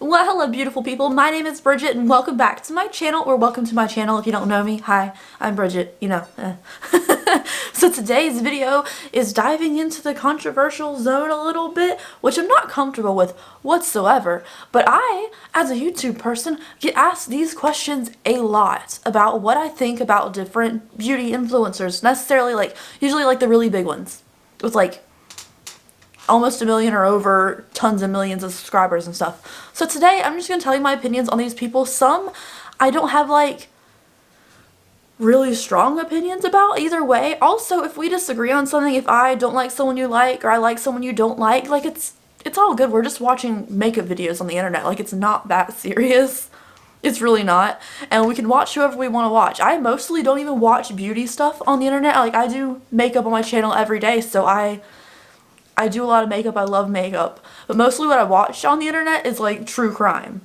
Well, hello beautiful people, my name is Bridget and welcome back to my channel, or welcome to my channel if you don't know me. Hi, I'm Bridget, you know. So today's video is diving into the controversial zone a little bit, which I'm not comfortable with whatsoever, but I, as a YouTube person, get asked these questions a lot about what I think about different beauty influencers, necessarily usually the really big ones, with almost 1 million or over, tons and millions of subscribers and stuff. So today I'm just going to tell you my opinions on these people. Some I don't have really strong opinions about either way. Also, if we disagree on something, if I don't like someone you like or I like someone you don't like, it's all good. We're just watching makeup videos on the internet. It's not that serious. It's really not. And we can watch whoever we want to watch. I mostly don't even watch beauty stuff on the internet. I do makeup on my channel every day, so I do a lot of makeup. I love makeup. But mostly what I watch on the internet is true crime.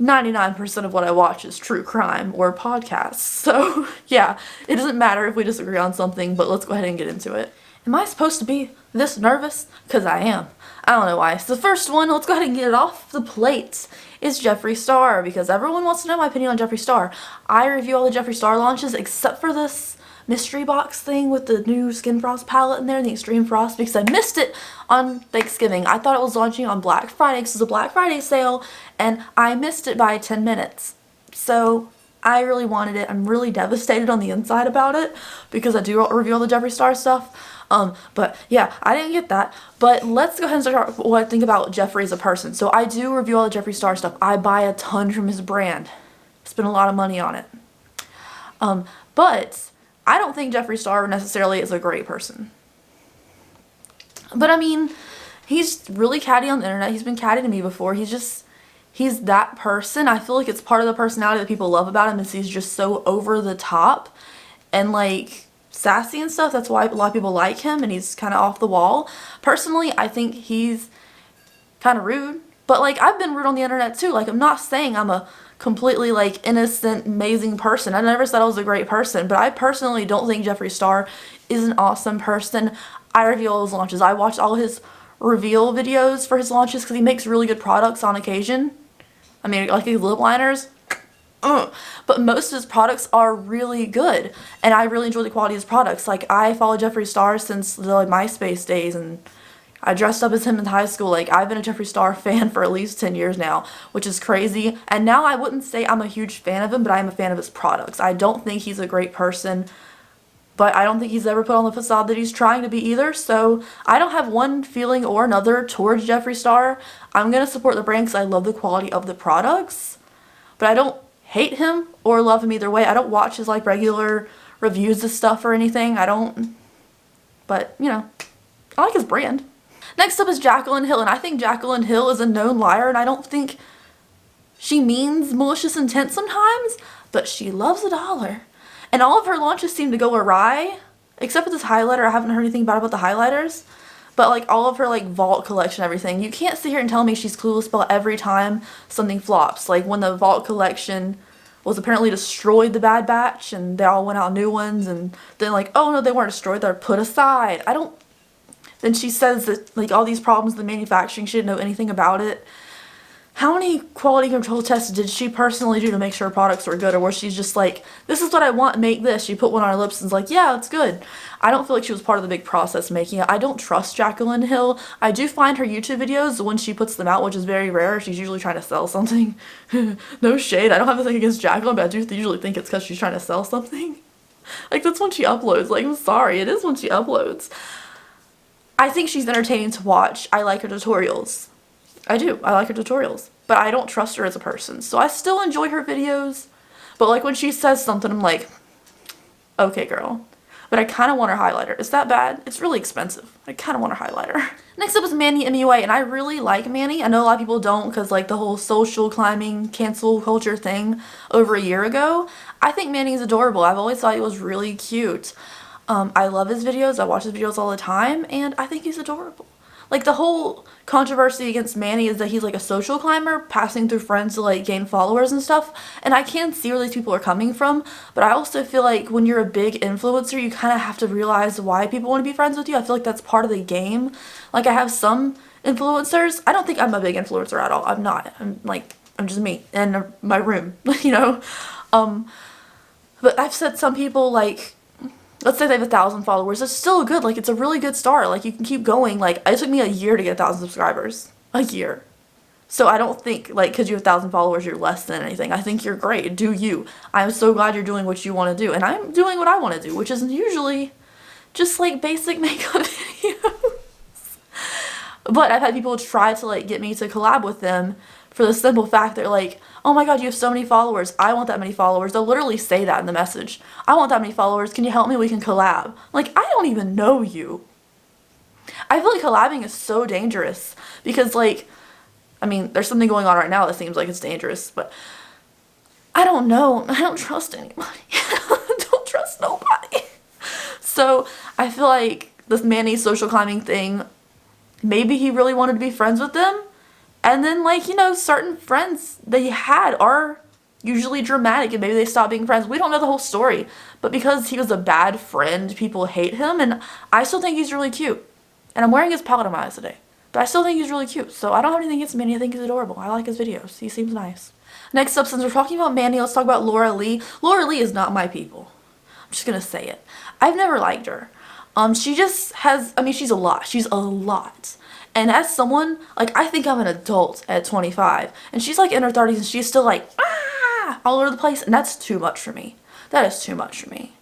99% of what I watch is true crime or podcasts. So yeah, it doesn't matter if we disagree on something, but let's go ahead and get into it. Am I supposed to be this nervous? Because I am. I don't know why. So the first one, let's go ahead and get it off the plate, is Jeffree Star, because everyone wants to know my opinion on Jeffree Star. I review all the Jeffree Star launches except for this mystery box thing with the new Skin Frost palette in there and the Extreme Frost, because I missed it on Thanksgiving. I thought it was launching on Black Friday because it was a Black Friday sale, and I missed it by 10 minutes. So I really wanted it. I'm really devastated on the inside about it because I do review all the Jeffree Star stuff. But yeah, I didn't get that. But let's go ahead and start what I think about Jeffree as a person. So I do review all the Jeffree Star stuff. I buy a ton from his brand. Spend a lot of money on it. But I don't think Jeffree Star necessarily is a great person. But I mean, he's really catty on the internet. He's been catty to me before. He's that person. I feel like it's part of the personality that people love about him is he's just so over the top and sassy and stuff. That's why a lot of people like him, and he's kind of off the wall. Personally, I think he's kind of rude. But I've been rude on the internet too. I'm not saying I'm a completely innocent, amazing person. I never said I was a great person, but I personally don't think Jeffree Star is an awesome person. I review all his launches. I watch all his reveal videos for his launches because he makes really good products on occasion. I mean, his lip liners. But most of his products are really good, and I really enjoy the quality of his products. I follow Jeffree Star since the MySpace days, and I dressed up as him in high school. I've been a Jeffree Star fan for at least 10 years now, which is crazy. And now I wouldn't say I'm a huge fan of him, but I am a fan of his products. I don't think he's a great person, but I don't think he's ever put on the facade that he's trying to be either. So I don't have one feeling or another towards Jeffree Star. I'm going to support the brand because I love the quality of the products, but I don't hate him or love him either way. I don't watch his regular reviews of stuff or anything. I don't, but you know, I like his brand. Next up is Jacqueline Hill, and I think Jacqueline Hill is a known liar, and I don't think she means malicious intent sometimes, but she loves a dollar. And all of her launches seem to go awry, except for this highlighter. I haven't heard anything bad about the highlighters, but all of her Vault collection, everything. You can't sit here and tell me she's clueless about every time something flops. When the Vault collection was apparently destroyed, the Bad Batch, and they all went out new ones, and then oh no, they weren't destroyed, they're put aside. Then she says that all these problems with the manufacturing, she didn't know anything about it. How many quality control tests did she personally do to make sure her products were good? Or was she just this is what I want, make this. She put one on her lips and was yeah, it's good. I don't feel like she was part of the big process making it. I don't trust Jacqueline Hill. I do find her YouTube videos, when she puts them out, which is very rare, she's usually trying to sell something. No shade. I don't have anything against Jacqueline, but I do usually think it's because she's trying to sell something. That's when she uploads. I'm sorry, it is when she uploads. I think she's entertaining to watch. I like her tutorials. I do. I like her tutorials. But I don't trust her as a person. So I still enjoy her videos. But when she says something, I'm okay, girl. But I kind of want her highlighter. Is that bad? It's really expensive. I kind of want her highlighter. Next up is Manny MUA, and I really like Manny. I know a lot of people don't because the whole social climbing, cancel culture thing over a year ago. I think Manny's adorable. I've always thought he was really cute. I love his videos. I watch his videos all the time, and I think he's adorable. The whole controversy against Manny is that he's a social climber, passing through friends to gain followers and stuff, and I can see where these people are coming from, but I also feel when you're a big influencer, you kind of have to realize why people want to be friends with you. I feel that's part of the game. I have some influencers. I don't think I'm a big influencer at all. I'm not. I'm just me in my room, you know? But I've said some people, like, let's say they have 1,000 followers. It's still good. Like, it's a really good start. Like, you can keep going. Like, it took me a year to get 1,000 subscribers. A year. So I don't think, like, because you have 1,000 followers, you're less than anything. I think you're great. Do you. I'm so glad you're doing what you want to do. And I'm doing what I want to do, which is usually just, like, basic makeup videos. But I've had people try to, like, get me to collab with them for the simple fact they're like, oh my god, you have so many followers. I want that many followers. They'll literally say that in the message. I want that many followers. Can you help me? We can collab. Like, I don't even know you. I feel like collabing is so dangerous because, like, I mean, there's something going on right now that seems like it's dangerous, but I don't know. I don't trust anybody. I don't trust nobody. So I feel like this Manny social climbing thing, maybe he really wanted to be friends with them. And then, like, you know, certain friends they had are usually dramatic and maybe they stop being friends. We don't know the whole story. But because he was a bad friend, people hate him. And I still think he's really cute. And I'm wearing his palette on my eyes today. But I still think he's really cute. So I don't have anything against Manny. I think he's adorable. I like his videos. He seems nice. Next up, since we're talking about Manny, let's talk about Laura Lee. Laura Lee is not my people. I'm just going to say it. I've never liked her. She just has, I mean, she's a lot. She's a lot. And as someone, like, I think I'm an adult at 25. And she's, like, in her 30s and she's still, like, all over the place. And that's too much for me. That is too much for me.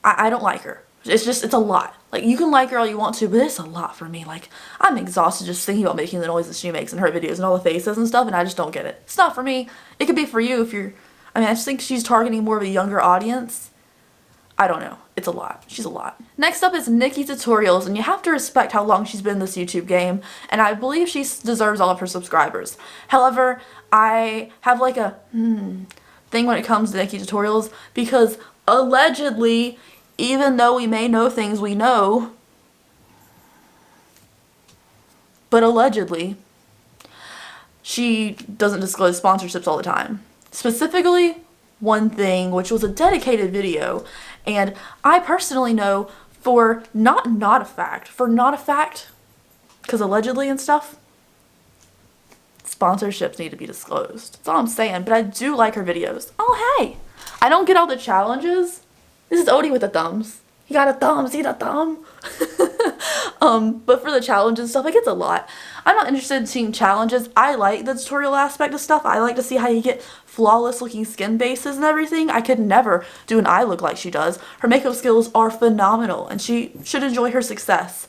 I don't like her. It's just, it's a lot. Like, you can like her all you want to, but it's a lot for me. Like, I'm exhausted just thinking about making the noises she makes in her videos and all the faces and stuff, and I just don't get it. It's not for me. It could be for you if you're, I mean, I just think she's targeting more of a younger audience. I don't know. It's a lot. She's a lot. Next up is Nikki Tutorials, and you have to respect how long she's been in this YouTube game, and I believe she deserves all of her subscribers. However, I have like a thing when it comes to Nikki Tutorials, because allegedly, even though we may know things we know, but allegedly, she doesn't disclose sponsorships all the time. Specifically, one thing, which was a dedicated video, and I personally know for not a fact, because allegedly and stuff, sponsorships need to be disclosed. That's all I'm saying, but I do like her videos. Oh, hey! I don't get all the challenges. This is Odie with the thumbs. He got a thumb. See the thumb? But for the challenges and stuff, like, it's a lot. I'm not interested in seeing challenges. I like the tutorial aspect of stuff. I like to see how you get flawless looking skin bases and everything. I could never do an eye look like she does. Her makeup skills are phenomenal and she should enjoy her success.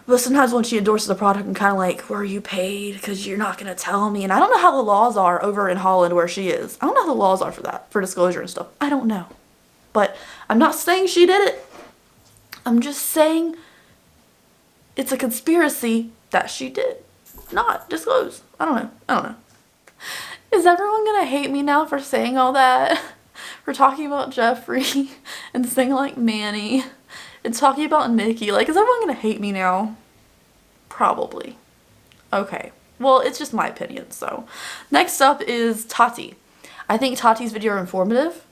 But sometimes when she endorses a product, I'm kind of like, were you paid? Because you're not going to tell me. And I don't know how the laws are over in Holland where she is. I don't know how the laws are for that, for disclosure and stuff. I don't know. But I'm not saying she did it. I'm just saying it's a conspiracy that she did not disclose. I don't know. Is everyone gonna hate me now for saying all that? For talking about Jeffree and saying like Manny and talking about Nikki. Like, is everyone gonna hate me now? Probably. Okay. Well, it's just my opinion, so. Next up is Tati. I think Tati's video are informative.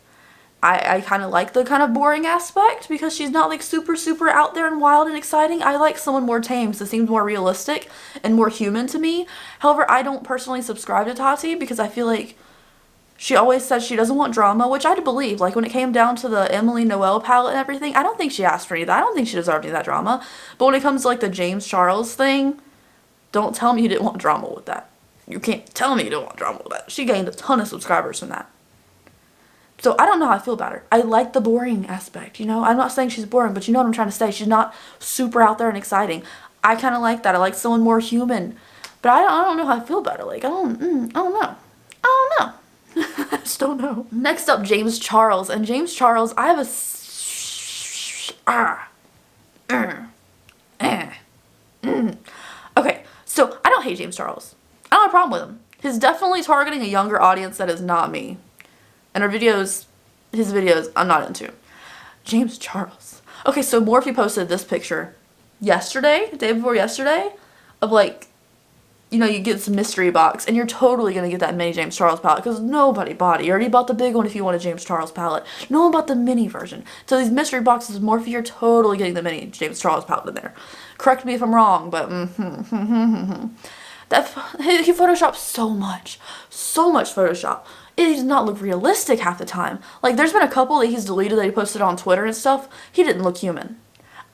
I kind of like the kind of boring aspect because she's not like super out there and wild and exciting. I like someone more tame, so it seems more realistic and more human to me. However, I don't personally subscribe to Tati because I feel like she always says she doesn't want drama, which I believe. Like when it came down to the Emily Noel palette and everything, I don't think she asked for any of that. I don't think she deserved any of that drama. But when it comes to like the James Charles thing, don't tell me you didn't want drama with that. You can't tell me you didn't want drama with that. She gained a ton of subscribers from that. So I don't know how I feel about her. I like the boring aspect, you know? I'm not saying she's boring, but you know what I'm trying to say. She's not super out there and exciting. I kind of like that. I like someone more human. But I don't know how I feel about her. Like, I don't know. I just don't know. Next up, James Charles. And James Charles, I have Okay, so I don't hate James Charles. I don't have a problem with him. He's definitely targeting a younger audience that is not me. And his videos, I'm not into. James Charles. Okay, so Morphe posted this picture yesterday, day before yesterday, of like, you know, you get this mystery box, and you're totally going to get that mini James Charles palette, because nobody bought it. You already bought the big one if you want a James Charles palette. No one bought the mini version. So these mystery boxes of Morphe, you're totally getting the mini James Charles palette in there. Correct me if I'm wrong, but that he photoshopped so much Photoshop. It does not look realistic half the time. Like, there's been a couple that he's deleted that he posted on Twitter and stuff. He didn't look human.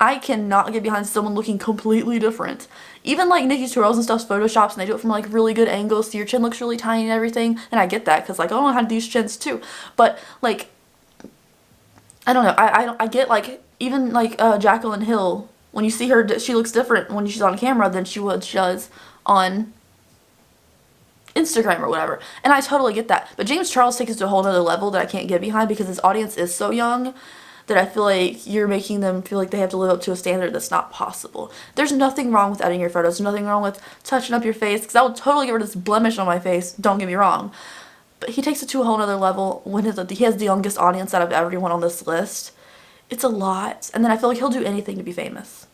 I cannot get behind someone looking completely different. Even like Nikki Tutorials and stuff's photoshops, and they do it from like really good angles, so your chin looks really tiny and everything. And I get that, because like I don't know how to do chins too. But like, I don't know. I get like, even like Jacqueline Hill, when you see her, she looks different when she's on camera than she does on Instagram or whatever. And I totally get that. But James Charles takes it to a whole other level that I can't get behind, because his audience is so young that I feel like you're making them feel like they have to live up to a standard that's not possible. There's nothing wrong with editing your photos. There's nothing wrong with touching up your face, because I would totally get rid of this blemish on my face, don't get me wrong. But he takes it to a whole other level when he has the youngest audience out of everyone on this list. It's a lot. And then I feel like he'll do anything to be famous.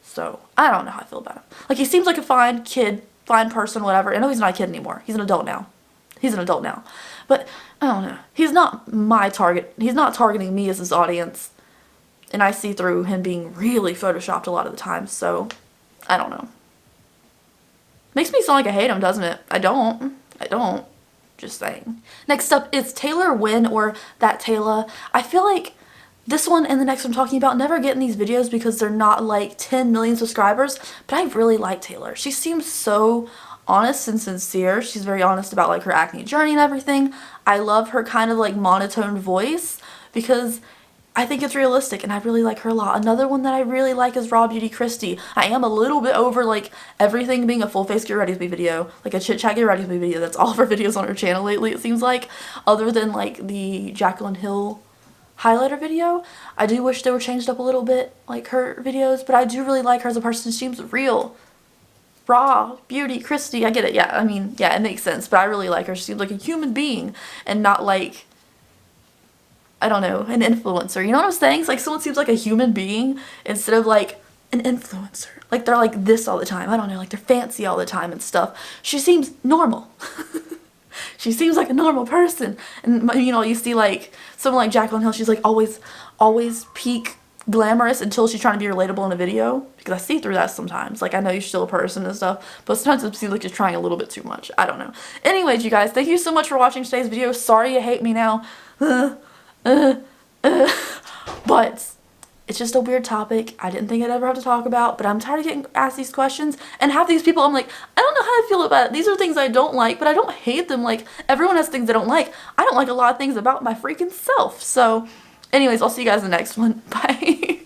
So, I don't know how I feel about him. Like, he seems like a fine kid, fine person, whatever. I know he's not a kid anymore. He's an adult now. But, I don't know. He's not my target. He's not targeting me as his audience. And I see through him being really photoshopped a lot of the time. So, I don't know. Makes me sound like I hate him, doesn't it? I don't. Just saying. Next up is Taylor Wynn, or That Taylor. I feel like this one and the next one I'm talking about never get in these videos because they're not like 10 million subscribers. But I really like Taylor. She seems so honest and sincere. She's very honest about like her acne journey and everything. I love her kind of like monotone voice because I think it's realistic, and I really like her a lot. Another one that I really like is Raw Beauty Christy. I am a little bit over like everything being a full face get ready with me video, like a chit chat get ready with me video. That's all of her videos on her channel lately, it seems like, other than like the Jacqueline Hill highlighter video. I do wish they were changed up a little bit, like her videos, but I do really like her as a person. She seems real. Raw Beauty Christy, I get it. Yeah, I mean, yeah, it makes sense, but I really like her. She seems like a human being and not like, I don't know, an influencer. You know what I'm saying? It's like someone seems like a human being instead of like an influencer. Like they're like this all the time. I don't know, like they're fancy all the time and stuff. She seems normal. She seems like a normal person. And you know, you see like someone like Jacqueline Hill, she's like always peak glamorous until she's trying to be relatable in a video, because I see through that sometimes. Like, I know you're still a person and stuff, but sometimes it seems like you're trying a little bit too much. I don't know. Anyways, you guys, thank you so much for watching today's video. Sorry you hate me now. But it's just a weird topic I didn't think I'd ever have to talk about, but I'm tired of getting asked these questions, and half these people I'm like, I don't know how I feel about it. These are things I don't like, but I don't hate them. Like, everyone has things they don't like. I don't like a lot of things about my freaking self. So anyways, I'll see you guys in the next one. Bye.